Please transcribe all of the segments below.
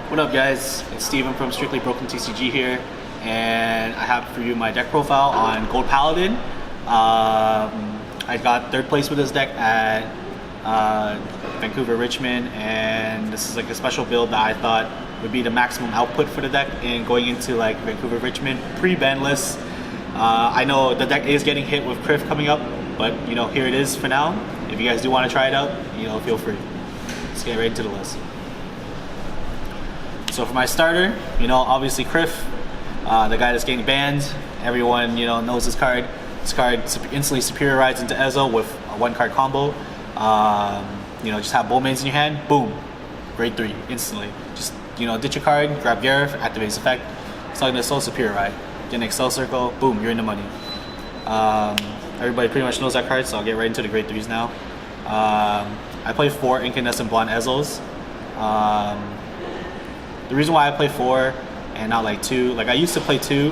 What up, guys? It's Steven from Strictly Broken TCG here, and I have for you my deck profile on Gold Paladin. I got third place with this deck at Vancouver Richmond, and this is like a special build that I thought would be the maximum output for the deck in going into like Vancouver Richmond pre-banless. I know the deck is getting hit with Criff coming up, but you know, here it is for now. If you guys do want to try it out, you know, feel free. Let's get right into the list. So for my starter, you know, obviously Criff, the guy that's getting banned. Everyone, you know, knows this card. This card instantly superior rides into Ezel with a 1-card combo. You know, just have Bowmains in your hand, boom, grade 3 instantly. Just, you know, ditch your card, grab Gareth, activate his effect. It's like this, so superior ride. Get an Excel circle, boom, you're in the money. Everybody pretty much knows that card, so I'll get right into the grade 3s now. I play 4 Incandescent Blonde Ezels. The reason why I play 4 and not like 2, like I used to play 2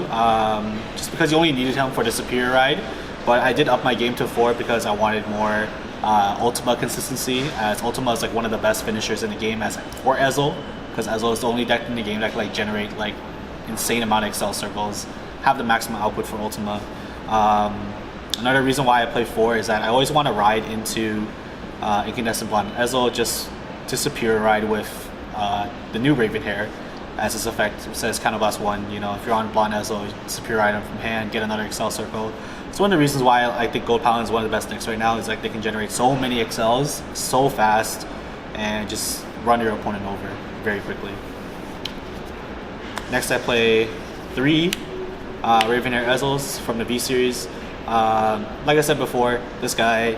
just because you only needed him for the superior ride, but I did up my game to 4 because I wanted more Ultima consistency, as Ultima is like one of the best finishers in the game as for Ezel, because Ezel is the only deck in the game that can like generate like insane amount of Excel circles, have the maximum output for Ultima. Another reason why I play 4 is that I always want to ride into Incandescent Blonde Ezel just to superior ride with the new Ravenhair, as this effect says counterblast 1. You know, if you're on Blonde Ezel, superior item from hand, get another Excel circle. It's one of the reasons why I think Gold Paladin is one of the best decks right now, is like they can generate so many Excels so fast and just run your opponent over very quickly. Next I play 3 Ravenhair Ezels from the B series. Like I said before, this guy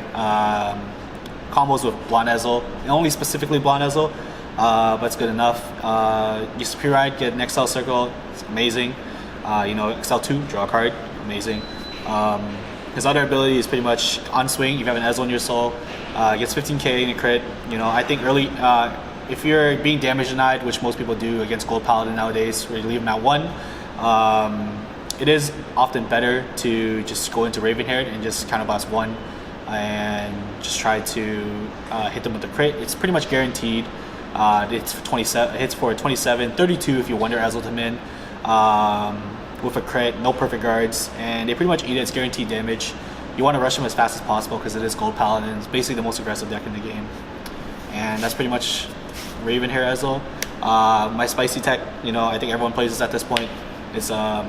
combos with Blonde Ezel, and only specifically Blonde Ezel, but it's good enough. You superior ride, get an Excel circle, it's amazing. You know, Excel 2, draw a card, amazing. His other ability is pretty much on swing. If you have an Ezel in your soul, gets 15k in a crit. You know, I think early, if you're being damage denied, which most people do against Gold Paladin nowadays, where you leave them at 1, it is often better to just go into Ravenhair and just counterblast 1 and just try to hit them with the crit. It's pretty much guaranteed. It's for 27, hits for 27, 32 if you Wonder Ezel them in with a crit, no perfect guards, and they pretty much eat it. It's guaranteed damage. You want to rush them as fast as possible because it is Gold Paladin. It's basically the most aggressive deck in the game, and that's pretty much Ravenhair Ezel. My spicy tech, you know, I think everyone plays this at this point. It's the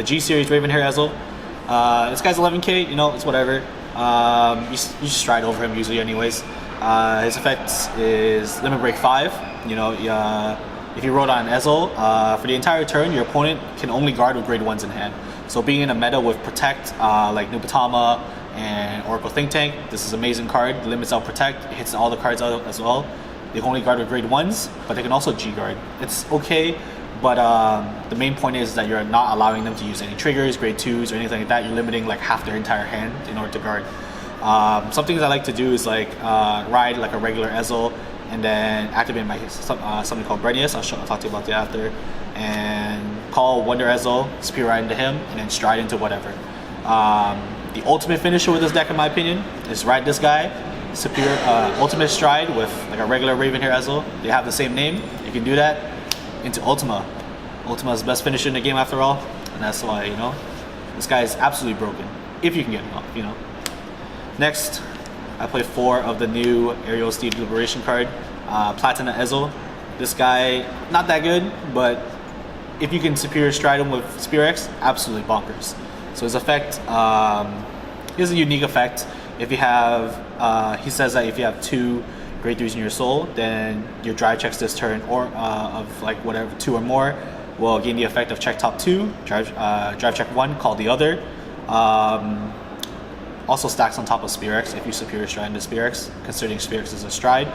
G series Ravenhair Ezel. This guy's 11k, you know, it's whatever. You just stride over him usually anyways. His effect is Limit Break 5. You know, if you roll on Ezel, for the entire turn, your opponent can only guard with grade 1s in hand. So being in a meta with Protect, like Nubatama and Oracle Think Tank, this is an amazing card. Limits out Protect, it hits all the cards out as well. They can only guard with grade 1s, but they can also G-guard. It's okay, but the main point is that you're not allowing them to use any triggers, grade 2s, or anything like that. You're limiting like half their entire hand in order to guard. Some things I like to do is like ride like a regular Ezel, and then activate my something called Breadius. I'll talk to you about that after. And call Wonder Ezel, superior ride into him, and then stride into whatever. The ultimate finisher with this deck, in my opinion, is ride this guy, superior ultimate stride with like a regular Ravenhair Ezel. They have the same name. You can do that into Ultima. Ultima is the best finisher in the game after all, and that's why, you know, this guy is absolutely broken if you can get him off, you know. Next, I play 4 of the new Aerial Steed Liberation card, Platina Ezel. This guy, not that good, but if you can superior stride him with Spear X, absolutely bonkers. So his effect, he has a unique effect. If you have, he says that if you have 2 grade 3s in your soul, then your drive checks this turn, or of like whatever 2 or more, will gain the effect of check top 2, drive check 1, call the other. Also stacks on top of Spear X if you superior stride into Spear X, considering Spear X is a stride.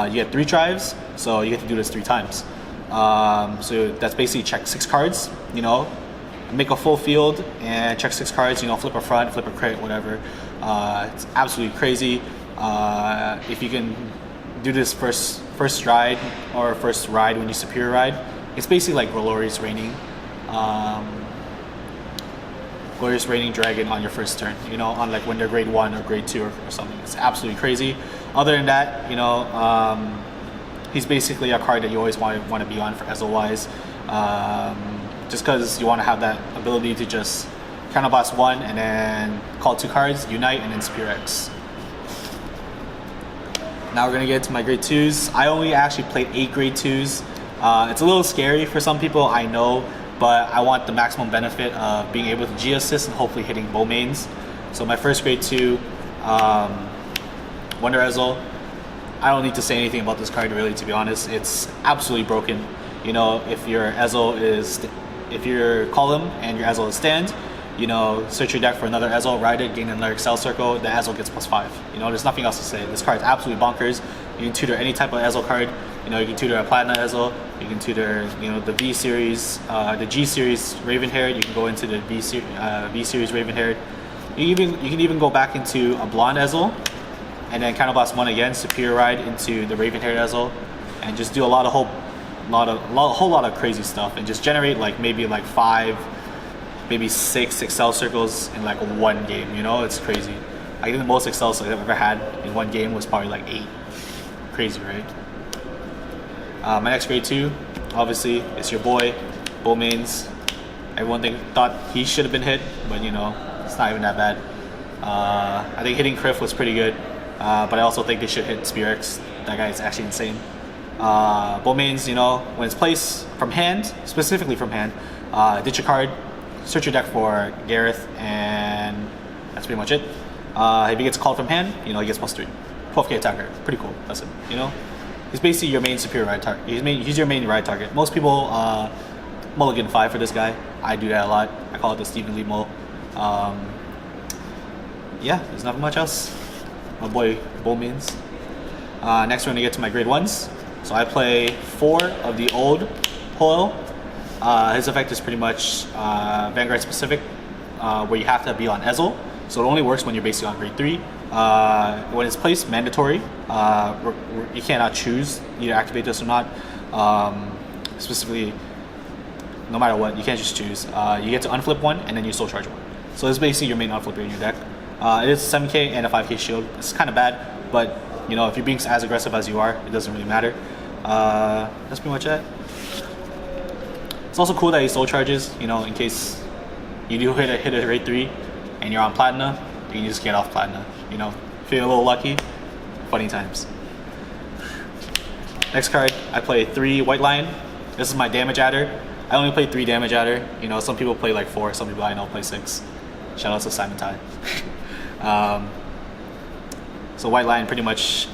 You get 3 drives, so you get to do this 3 times. So that's basically check 6 cards, you know, make a full field and check 6 cards, you know, flip a front, flip a crit, whatever. It's absolutely crazy. If you can do this first stride or first ride when you superior ride, it's basically like Glorious Raining. Glorious Raining Dragon on your first turn, you know, on like when they're grade 1 or grade 2 or something. It's absolutely crazy. Other than that, you know, he's basically a card that you always want to be on for Ezel wise, just because you want to have that ability to just counterblast 1 and then call 2 cards, unite, and then Spear X. Now we're gonna get to my grade 2s. I only actually played 8 grade 2s. It's a little scary for some people, I know, but I want the maximum benefit of being able to G-assist and hopefully hitting bow mains. So my first grade 2, Wonder Ezel. I don't need to say anything about this card really, to be honest. It's absolutely broken. You know, if your Ezel is, if your column and your Ezel is stand, you know, search your deck for another Ezel, ride it, gain another Excel circle, the Ezel gets +5. You know, there's nothing else to say. This card is absolutely bonkers. You can tutor any type of Ezel card. You know, you can tutor a Platinum Ezel, you can tutor, you know, the V series, the G series Raven Haired. You can go into the V series Raven Haired. You can even go back into a Blonde Ezel, and then counterblast 1 again, Superior Ride into the Raven Haired Ezel, and just do a whole lot of crazy stuff, and just generate like maybe like 5, maybe 6 Excel circles in like 1 game. You know, it's crazy. I think the most Excel circles I've ever had in 1 game was probably like 8. Crazy, right? My next grade 2, obviously, it's your boy, Bow Mains. Everyone thought he should have been hit, but you know, it's not even that bad. I think hitting Criff was pretty good, but I also think they should hit Spear X. That guy is actually insane. Bow Mains, you know, when it's placed from hand, specifically from hand, ditch a card, search your deck for Gareth, and that's pretty much it. If he gets called from hand, you know, he gets +3. 12k attacker, pretty cool. That's it. You know, he's basically your main superior ride target. He's your main ride target. Most people mulligan 5 for this guy. I do that a lot. I call it the Stephen Lee mull. Yeah, there's not much else. My boy Bow Mains. Next we're gonna get to my grade 1s. So I play 4 of the old Hoyle. His effect is pretty much Vanguard specific, where you have to be on Ezel. So it only works when you're basically on grade 3. When it's placed mandatory, you cannot choose either activate this or not. Specifically, no matter what, you can't just choose. You get to unflip 1 and then you soul charge 1. So it's basically your main unflipper in your deck. It is 7k and a 5k shield. It's kind of bad, but you know, if you're being as aggressive as you are, it doesn't really matter. That's pretty much it. It's also cool that he soul charges, you know, in case you do hit a grade 3 and you're on Platina, you can just get off Platina. You know, feel a little lucky. Funny times. Next card, I play 3 White Lion. This is my damage adder. I only play 3 damage adder. You know, some people play like 4. Some people I know play 6. Shout out to Simon Tai. So White Lion, pretty much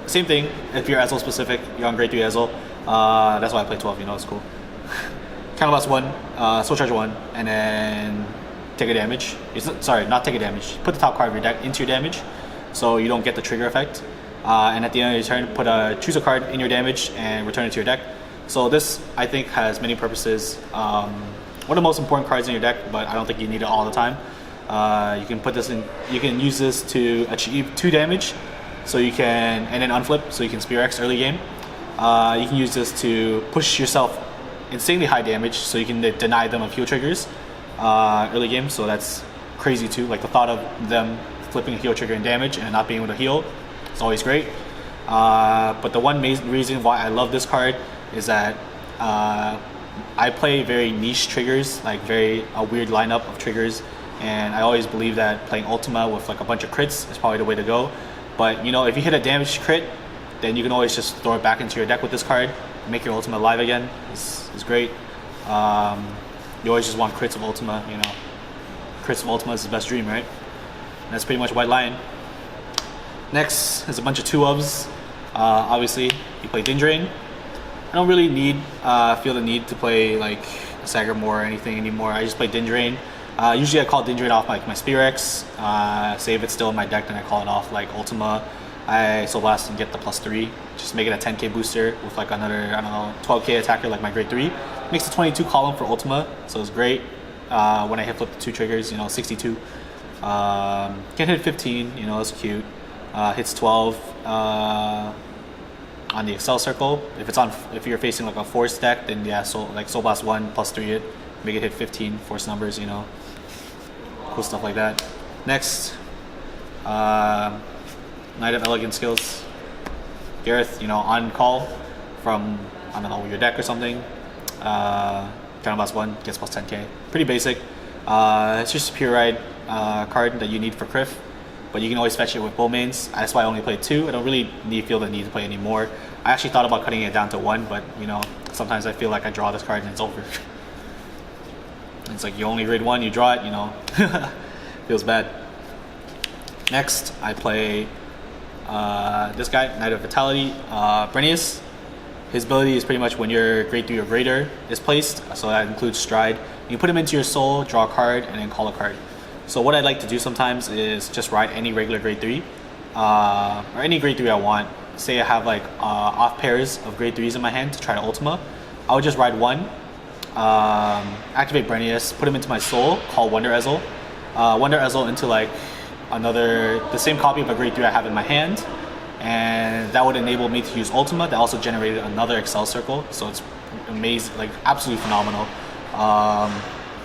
same thing. If you're Ezel specific, you're on grade 3 Ezel. That's why I play 12. You know, it's cool. Counterblast 1, soul charge 1, and then take a damage. Sorry, not take a damage. Put the top card of your deck into your damage, so you don't get the trigger effect. And at the end of your turn, choose a card in your damage and return it to your deck. So this, I think, has many purposes. One of the most important cards in your deck, but I don't think you need it all the time. You can put this in. You can use this to achieve 2 damage, so you can, and then unflip, so you can Spear X early game. You can use this to push yourself insanely high damage, so you can deny them a few triggers early game. So that's crazy too. Like the thought of them flipping a heal trigger and damage and not being able to heal, it's always great. But the one main reason why I love this card is that I play very niche triggers, like a weird lineup of triggers, and I always believe that playing Ultima with like a bunch of crits is probably the way to go. But you know, if you hit a damage crit, then you can always just throw it back into your deck with this card, make your Ultima live again. It's great. You always just want crits of Ultima, you know. Crits of Ultima is the best dream, right? And that's pretty much White Lion. Next is a bunch of 2-ofs. Obviously, you play Dindrain. I don't really feel the need to play like Sagamore or anything anymore. I just play Dindrain. Usually I call Dindrain off like my Spear X, save it still in my deck, then I call it off like Ultima. I Soul Blast and get the +3, just make it a 10k booster with like another, I don't know, 12k attacker like my grade 3. Makes a 22 column for Ultima, so it's great. When I hit flip the 2 triggers, you know, 62. Can hit 15, you know, it's cute. Hits 12 on the Excel circle. If you're facing like a force deck, then yeah, Soul Blast 1 +3 it, make it hit 15 force numbers, you know, cool stuff like that. Next, Knight of Elegant Skills. Gareth, you know, on call from, I don't know, your deck or something. Counterblast 1 gets plus 10k. Pretty basic. It's just a pure ride card that you need for Criff, but you can always fetch it with Bowmains. That's why I only played 2. I don't really feel the need to play any more. I actually thought about cutting it down to 1, but you know, sometimes I feel like I draw this card and it's over. It's like you only grade 1, you draw it, you know. Feels bad. Next, I play this guy, Knight of Vitality, Brenius. His ability is pretty much when your grade 3 or greater is placed, so that includes Stride. You put him into your soul, draw a card, and then call a card. So what I like to do sometimes is just ride any regular grade 3, or any grade 3 I want. Say I have like off pairs of grade 3s in my hand to try to Ultima. I would just ride 1, activate Brenius, put him into my soul, call Wonder Ezel. Wonder Ezel into like the same copy of a grade 3 I have in my hand, and that would enable me to use Ultima. That also generated another Excel circle, so it's amazing, like absolutely phenomenal.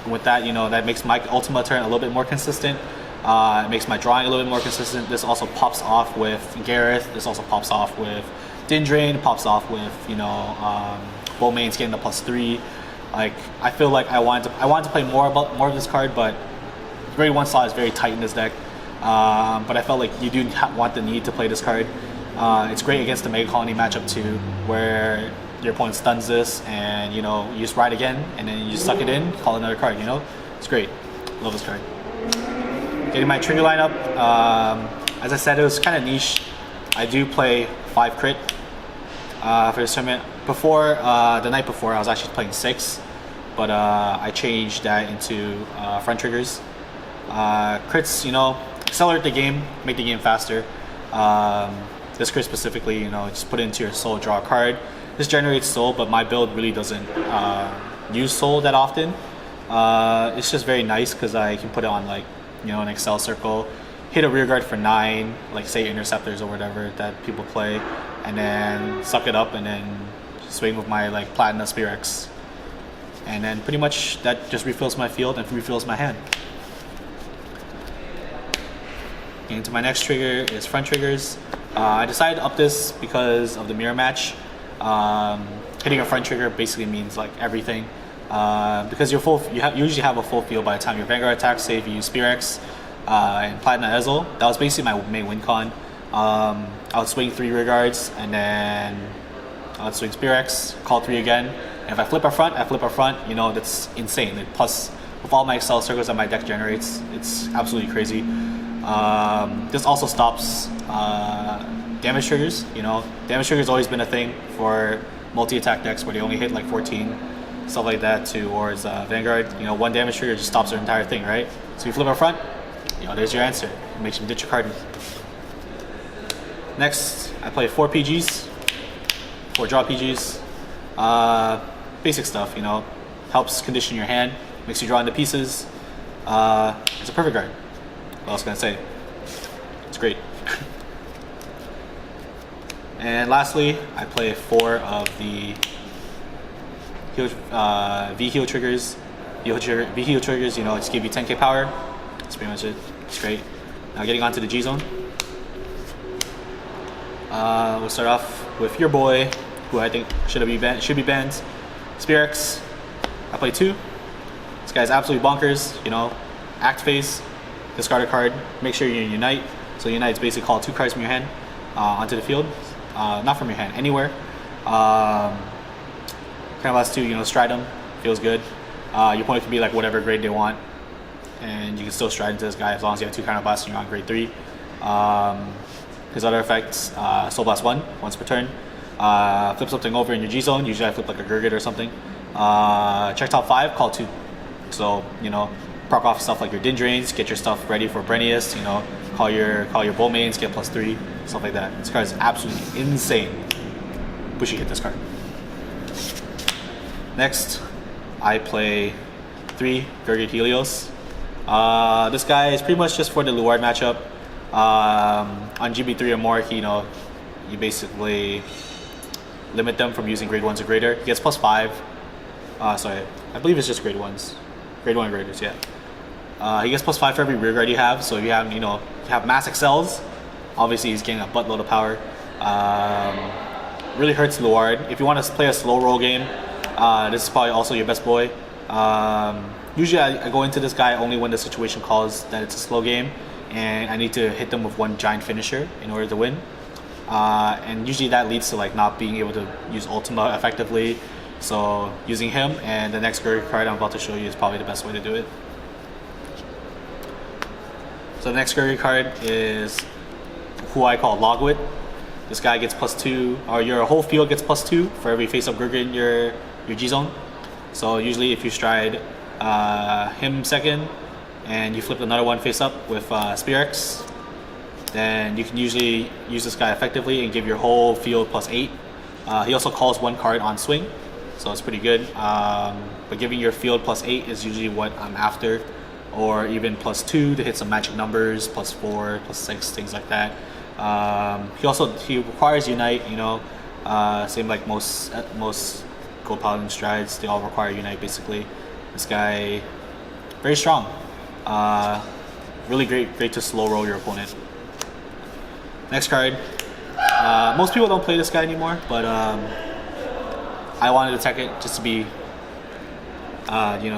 With that, you know, that makes my Ultima turn a little bit more consistent. It makes my drawing a little bit more consistent. This also pops off with Gareth. This also pops off with Dindrain. Pops off with, you know, Bowmain's getting the +3. Like, I feel like I wanted to play more of this card, but grade 1 slot is very tight in this deck. But I felt like you do want the need to play this card. It's great against the Mega Colony matchup too, where your opponent stuns this, and you know, you just ride again, and then you just suck it in, call another card. You know, it's great. Love this card. Getting my trigger lineup. As I said, it was kind of niche. I do play 5 crit for this tournament. Before the night before, I was actually playing 6, but I changed that into front triggers. Crits, you know, accelerate the game, make the game faster. This crit specifically, you know, just put it into your soul, draw a card. This generates soul, but my build really doesn't use soul that often. It's just very nice because I can put it on, like, you know, an Excel circle, hit a rear guard for 9, like say interceptors or whatever that people play, and then suck it up and then swing with my like Platinum Spear-X. And then pretty much that just refills my field and refills my hand. Getting to my next trigger is front triggers. I decided to up this because of the mirror match. Hitting a front trigger basically means like everything. Because you usually have a full field by the time your Vanguard attacks. Say if you use Spear-X and Platinum Ezel, that was basically my main win con. I would swing 3 rear guards, and then I would swing Spear-X, call 3 again. And if I flip a front, you know, that's insane. Plus, with all my Excel circles that my deck generates, it's absolutely crazy. This also stops damage triggers. You know, damage triggers always been a thing for multi-attack decks where they only hit like 14, stuff like that, towards Vanguard. You know, 1 damage trigger just stops their entire thing, right? So you flip a front, you know, there's your answer. It makes them ditch your card. Next, I play 4 PGs, 4 draw PGs. Basic stuff, you know, helps condition your hand, makes you draw into pieces. It's a perfect card. What else can I say? It's great. And lastly, I play 4 of the V-Heal triggers. V-Heal triggers, you know, just give you 10k power. That's pretty much it. It's great. Now getting onto the G-Zone. We'll start off with your boy, who I think should be banned. Spear-X. I play 2. This guy's absolutely bonkers, you know. Act phase, discard a card, make sure you unite. So unite's basically call 2 cards from your hand onto the field. Not from your hand, anywhere. Kind of last 2, you know, stride them, feels good. Your opponent can be like whatever grade they want, and you can still stride into this guy as long as you have 2 kind of blasts and you're on grade 3. His other effects, Soul Blast 1, once per turn. Flip something over in your G-Zone, usually I flip like a Gurgit or something. Check top 5, call 2. So, you know, proc off stuff like your Dindrains, get your stuff ready for Brenius, you know, call your Bowmains, get +3, stuff like that. This card is absolutely insane. We should get this card. Next, I play 3 Gurgit Helios. This guy is pretty much just for the Luard matchup. On GB3 or more, you know, you basically limit them from using grade 1s or greater. He gets +5. Sorry, I believe it's just grade 1s. Grade 1 graders, yeah. He gets +5 for every rear guard you have. So if you have, you know, you have mass excels, obviously he's getting a buttload of power. Really hurts Luard. If you want to play a slow roll game, this is probably also your best boy. Usually I go into this guy only when the situation calls that it's a slow game and I need to hit them with one giant finisher in order to win. And usually that leads to like not being able to use Ultima effectively. So using him and the next Gurgi card I'm about to show you is probably the best way to do it. So the next Gurgi card is who I call Logwit. This guy gets +2, or your whole field gets +2 for every face-up Gurgi in your G zone. So usually if you stride him second and you flip another one face up with Spear X, then you can usually use this guy effectively and give your whole field +8. He also calls one card on swing, so it's pretty good. But giving your field +8 is usually what I'm after, or even +2 to hit some magic numbers, +4, +6, things like that. He requires Unite, you know, same like most Gold Paladin strides, they all require Unite basically. This guy, very strong. Really great to slow roll your opponent. Next card. Most people don't play this guy anymore, but I wanted to tech it just to be,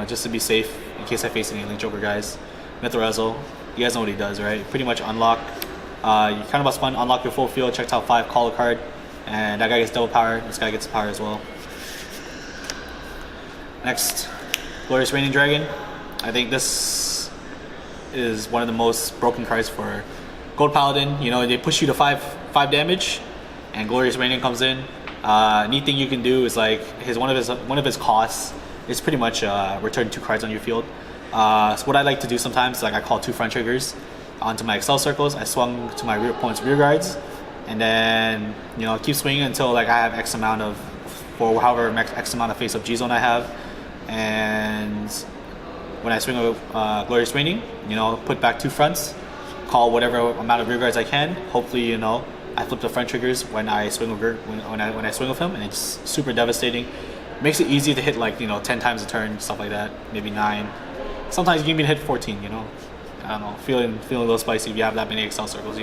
just to be safe in case I face any Link Joker guys. Ezel, you guys know what he does, right? Pretty much unlock. You kind of must fun, unlock your full field, check top 5, call a card, and that guy gets double power. This guy gets power as well. Next, Glorious Reigning Dragon. I think this is one of the most broken cards for Gold Paladin. You know, they push you to 5 damage, and Glorious Reigning comes in. Neat thing you can do is like one of his costs is pretty much return 2 cards on your field. So what I like to do sometimes is like I call 2 front triggers onto my Excel circles. I swung to my opponent's rear guards, and then keep swinging until like I have X amount of, for however X amount of face-up G zone I have. And when I swing a Glorious Reigning, put back 2 fronts, call whatever amount of rear guards I can. Hopefully, I flip the front triggers when I swing with when I swing with him, and it's super devastating. Makes it easy to hit like 10 times a turn, stuff like that, maybe 9. Sometimes you can even hit 14. I don't know, feeling a little spicy if you have that many Excel circles.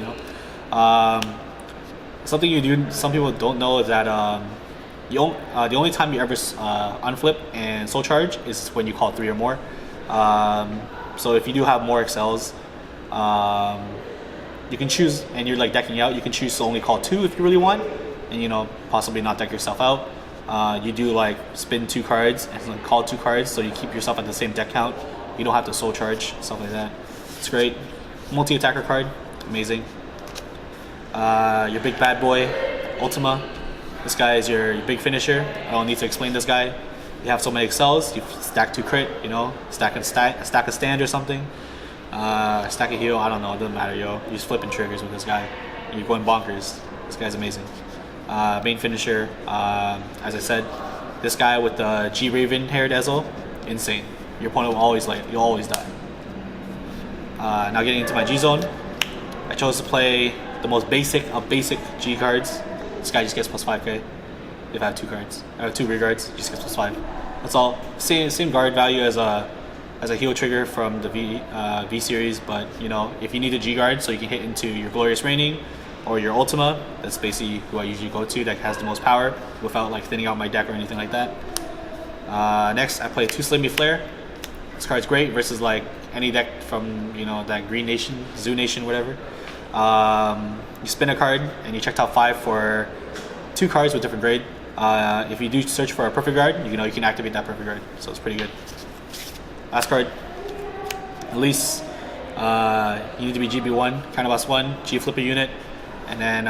Something you do, some people don't know, is that the only time you ever unflip and soul charge is when you call 3 or more. So if you do have more Excels, you can choose, and you're like decking out, you can choose to only call 2 if you really want, and possibly not deck yourself out. You do like spin 2 cards and then call 2 cards, so you keep yourself at the same deck count. You don't have to soul charge, stuff like that. It's great. Multi-attacker card, amazing. Your big bad boy, Ultima. This guy is your big finisher. I don't need to explain this guy. You have so many Excels, you stack 2 crit, stack a stand or something. Stack a heal, I don't know, it doesn't matter, yo. You're just flipping triggers with this guy. You're going bonkers. This guy's amazing. Main finisher, as I said, this guy with the G Raven haired Ezel, insane. Your opponent will always you'll always die. Now getting into my G zone, I chose to play the most basic of basic G cards. This guy just gets +5k. If I have 2 cards, I have 2 rear guards, he just gets +5. That's all. Same guard value as a heal trigger from the V series, but if you need a G guard so you can hit into your Glorious Reigning or your Ultima, that's basically who I usually go to, that has the most power without like thinning out my deck or anything like that. Next, I play 2 Slimmy Flare. This card's great versus like any deck from that Green Nation, Zoo Nation, whatever. You spin a card and you check top 5 for 2 cards with different grade. If you do search for a perfect guard, you can activate that perfect guard, so it's pretty good. Last card, Elise. You need to be GB1, kind of +1, G flip a unit, and then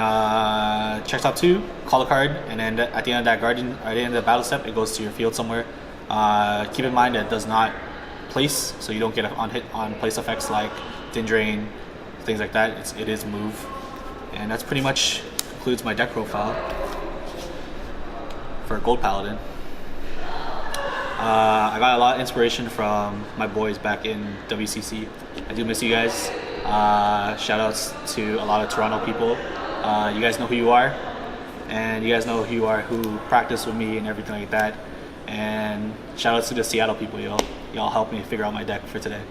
check top 2, call a card, and then at the end of that guardian, at the end of the battle step, it goes to your field somewhere. Keep in mind that it does not place, so you don't get on hit on place effects like Din Drain, things like that. It is move, and that's pretty much concludes my deck profile for Gold Paladin. I got a lot of inspiration from my boys back in WCC. I do miss you guys. Shout outs to a lot of Toronto people. You guys know who you are, and you guys know who you are who practice with me and everything like that. And shout outs to the Seattle people, y'all helped me figure out my deck for today.